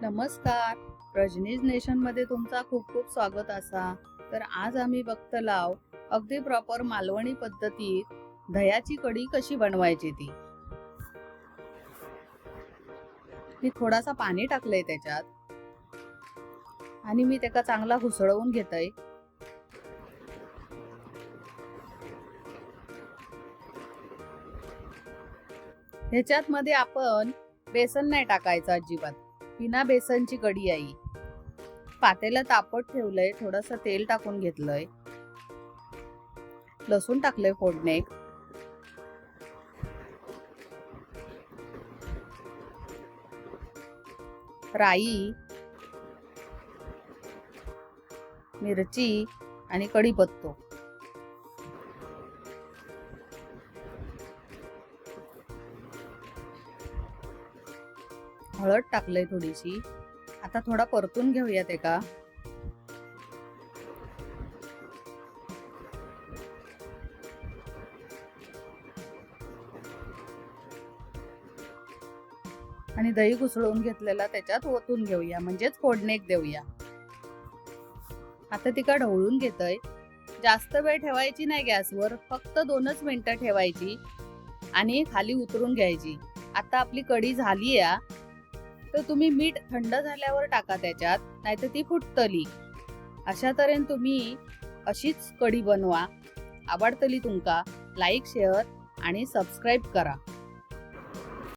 नमस्कार. रजनीज नेशन मध्ये तुमचा खूप खूप स्वागत असा. तर आज आम्ही बघतलाव अगदी प्रॉपर मालवणी पद्धतीत दह्याची कढी कशी बनवायची ती. मी थोडासा पाणी टाकलंय त्याच्यात आणि मी त्याला चांगला घुसळवून घेतय. ह्याच्यात मध्ये आपण बेसन नाही टाकायचं अजिबात. बिना बेसनची कढी आहे. पातेला तापत ठेवलंय, थोडस तेल टाकून घेतलंय, लसूण टाकलंय फोडणीत, राई, मिरची आणि कढीपत्ता. हळद टाकलंय थोडीशी. आता थोडा परतून घेऊया ते का. आणि दही घुसळून घेतलेला त्याच्यात ओतून घेऊया, म्हणजेच फोडणीत देऊया. आता तिका ढवळून घेतय. जास्त वेळ ठेवायची नाही गॅसवर, फक्त 2च मिनिटं ठेवायची आणि खाली उतरून घ्यायची. आता आपली कढी झाली या. तर तुम्ही मीठ थंड झाल्यावर टाका त्याच्यात, नाहीतर ती फुटतली. अशा तऱ्हेने तुम्ही अशीच कढी बनवा. आवडतली तुमका लाईक, शेअर आणि सबस्क्राईब करा.